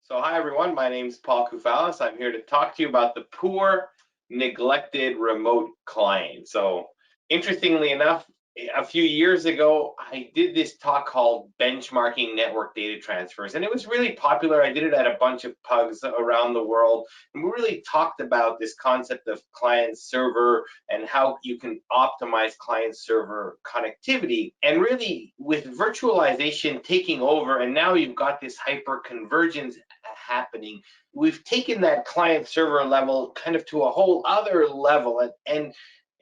So hi everyone, my name is Paul Koufalis. I'm here to talk to you about the poor, neglected remote client. So interestingly enough, a few years ago, I did this talk called Benchmarking Network Data Transfers, and it was really popular. I did it at a bunch of pugs around the world, and we really talked about this concept of client server and how you can optimize client server connectivity. And really, with virtualization taking over, and now you've got this hyper convergence happening, we've taken that client server level kind of to a whole other level, and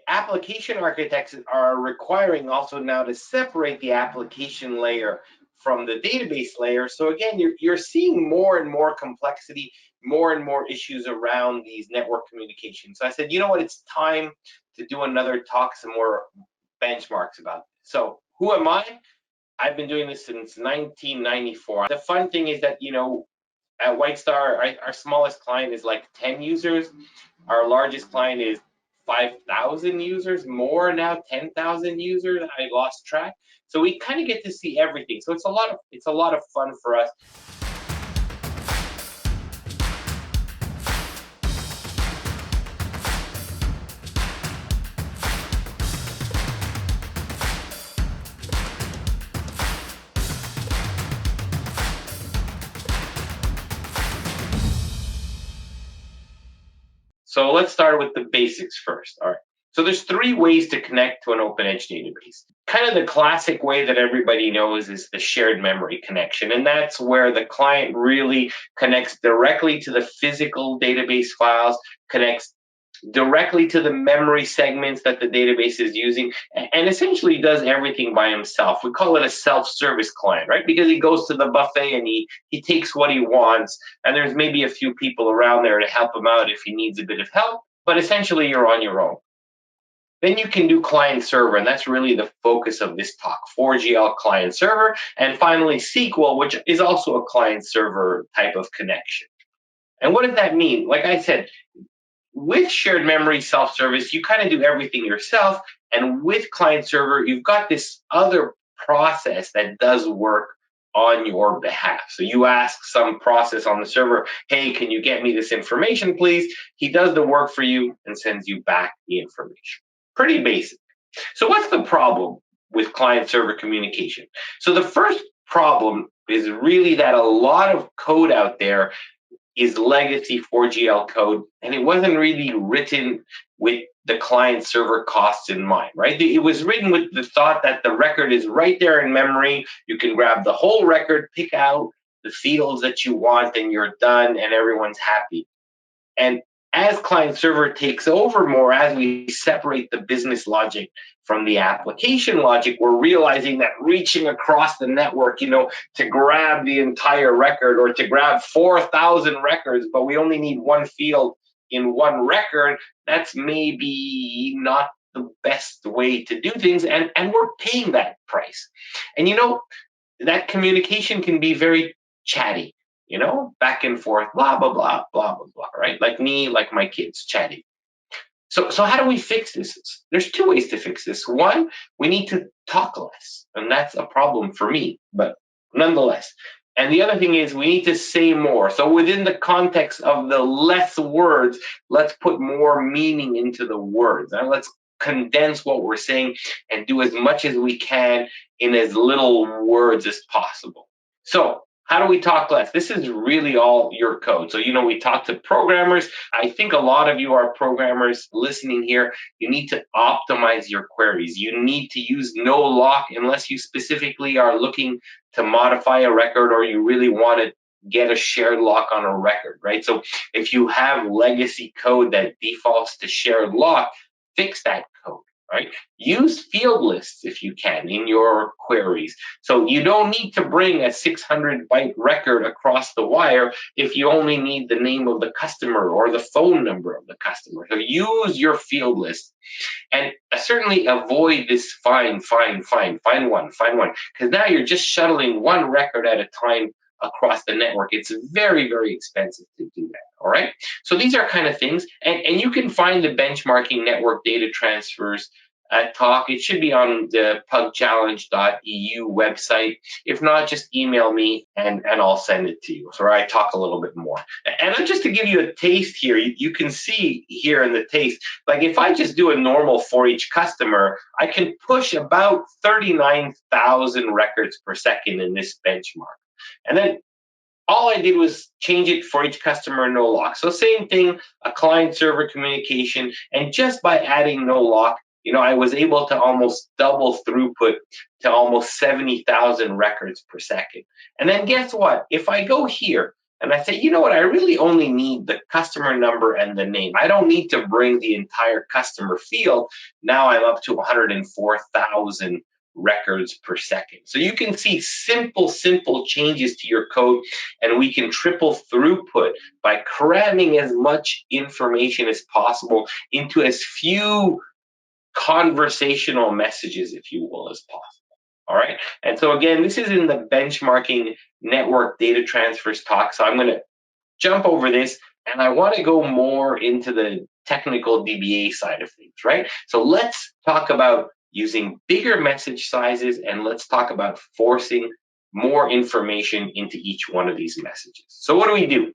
application architects are requiring also now to separate the application layer from the database layer. So again, you're seeing more and more complexity, more and more issues around these network communications. So I said, you know what, it's time to do another talk, some more benchmarks about this. So who am I? I've been doing this since 1994. The fun thing is that, at White Star, our smallest client is like 10 users. Our largest client is 5,000 users, more now, 10,000 users. I lost track. So we kind of get to see everything. So it's a lot of fun for us. So let's start with the basics first. All right. So there's three ways to connect to an OpenEdge database. Kind of the classic way that everybody knows is the shared memory connection. And that's where the client really connects directly to the physical database files, connects directly to the memory segments that the database is using, and essentially does everything by himself. We call it a self-service client, right? Because he goes to the buffet and he takes what he wants, and there's maybe a few people around there to help him out if he needs a bit of help, but essentially you're on your own. Then you can do client server, and that's really the focus of this talk, 4GL client server, and finally SQL, which is also a client server type of connection. And what does that mean? Like I said, with shared memory self-service, you kind of do everything yourself. And with client server, you've got this other process that does work on your behalf. So you ask some process on the server, hey, can you get me this information, please? He does the work for you and sends you back the information. Pretty basic. So what's the problem with client server communication? So the first problem is really that a lot of code out there is legacy 4GL code, and it wasn't really written with the client server costs in mind, right? It was written with the thought that the record is right there in memory. You can grab the whole record, pick out the fields that you want, and you're done, and everyone's happy. And as client server takes over more, as we separate the business logic from the application logic, we're realizing that reaching across the network, to grab the entire record or to grab 4,000 records, but we only need one field in one record, that's maybe not the best way to do things. And we're paying that price. And that communication can be very chatty, back and forth, blah, blah, blah, blah, blah, blah, right? Like me, like my kids, chatting. So how do we fix this? There's two ways to fix this. One, we need to talk less, and that's a problem for me, but nonetheless. And the other thing is we need to say more. So within the context of the less words, let's put more meaning into the words. And let's condense what we're saying and do as much as we can in as little words as possible. So how do we talk less? This is really all your code. So, we talk to programmers. I think a lot of you are programmers listening here. You need to optimize your queries. You need to use no lock unless you specifically are looking to modify a record or you really want to get a shared lock on a record, right? So if you have legacy code that defaults to shared lock, fix that code. Right? Use field lists if you can in your queries. So you don't need to bring a 600-byte record across the wire if you only need the name of the customer or the phone number of the customer. So use your field list. And certainly avoid this find one, because now you're just shuttling one record at a time across the network. It's very, very expensive to do that. All right. So these are kind of things. And you can find the benchmarking network data transfers talk. It should be on the pugchallenge.eu website. If not, just email me and I'll send it to you. So I talk a little bit more. And just to give you a taste here, you can see here in the taste, like if I just do a normal for each customer, I can push about 39,000 records per second in this benchmark. And then all I did was change it for each customer, no lock. So same thing, a client server communication, and just by adding no lock, I was able to almost double throughput to almost 70,000 records per second. And then guess what? If I go here and I say, you know what, I really only need the customer number and the name. I don't need to bring the entire customer field. Now I'm up to 104,000 records per second. So you can see simple changes to your code, and we can triple throughput by cramming as much information as possible into as few conversational messages, if you will, as possible. All right. And so again, this is in the benchmarking network data transfers talk. So I'm going to jump over this, and I want to go more into the technical DBA side of things, right? So let's talk about using bigger message sizes, and let's talk about forcing more information into each one of these messages. So what do we do?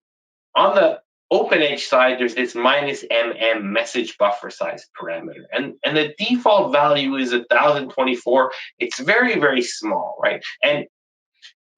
On the OpenEdge side, there's this -mm message buffer size parameter, and the default value is 1024. It's very small, right? And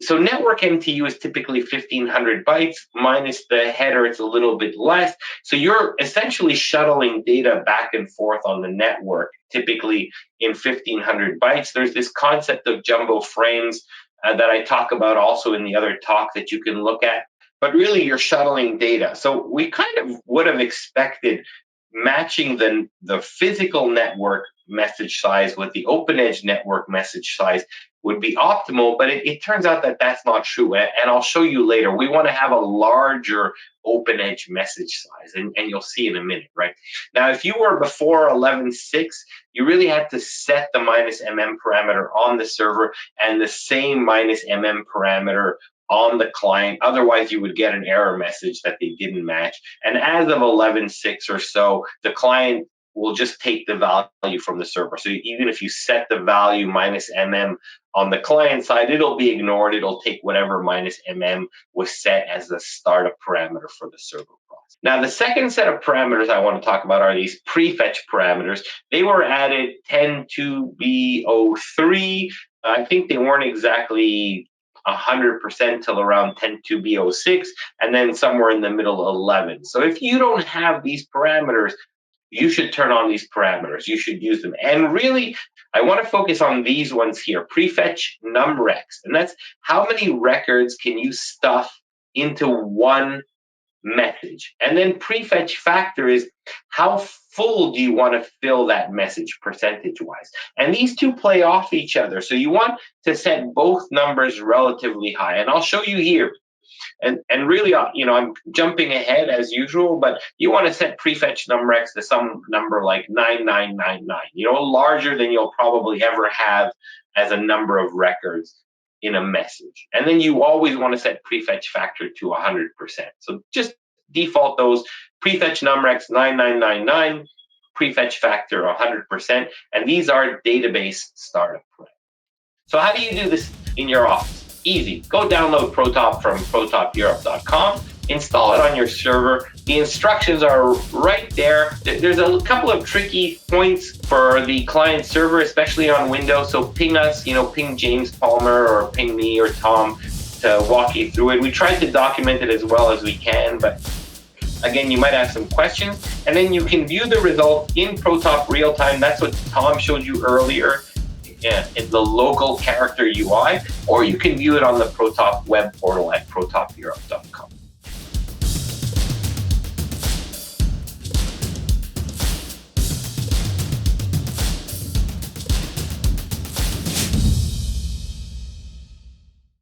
so network MTU is typically 1500 bytes minus the header. It's a little bit less. So you're essentially shuttling data back and forth on the network, typically in 1500 bytes. There's this concept of jumbo frames that I talk about also in the other talk that you can look at. But really, you're shuttling data. So we kind of would have expected matching the physical network message size with the OpenEdge network message size would be optimal, but it turns out that that's not true. And I'll show you later. We want to have a larger OpenEdge message size, and you'll see in a minute, right? Now, if you were before 11.6, you really had to set the -mm parameter on the server and the same -mm parameter on the client. Otherwise, you would get an error message that they didn't match. And as of 11.6 or so, the client will just take the value from the server. So even if you set the value -mm on the client side, it'll be ignored. It'll take whatever -mm was set as the startup parameter for the server process. Now, the second set of parameters I want to talk about are these prefetch parameters. They were added 10.2b03. I think they weren't exactly 100% till around 10.2b06, and then somewhere in the middle 11. So if you don't have these parameters, you should turn on these parameters. You should use them. And really, I want to focus on these ones here, prefetch numrecs. And that's how many records can you stuff into one message. And then prefetch factor is how full do you want to fill that message percentage-wise. And these two play off each other. So you want to set both numbers relatively high. And I'll show you here. And really, I'm jumping ahead as usual, but you want to set prefetch numrecs to some number like 9999, larger than you'll probably ever have as a number of records in a message. And then you always want to set prefetch factor to 100%. So just default those prefetch numrecs 9999, prefetch factor 100%, and these are database startup parameters. So how do you do this in your office? Easy. Go download Protop from protopeurope.com, install it on your server. The instructions are right there. There's a couple of tricky points for the client server, especially on Windows. So ping us, ping James Palmer or ping me or Tom to walk you through it. We tried to document it as well as we can, but again, you might have some questions. And then you can view the result in Protop real time. That's what Tom showed you earlier. In the local character UI, or you can view it on the Protop web portal at protopeurope.com.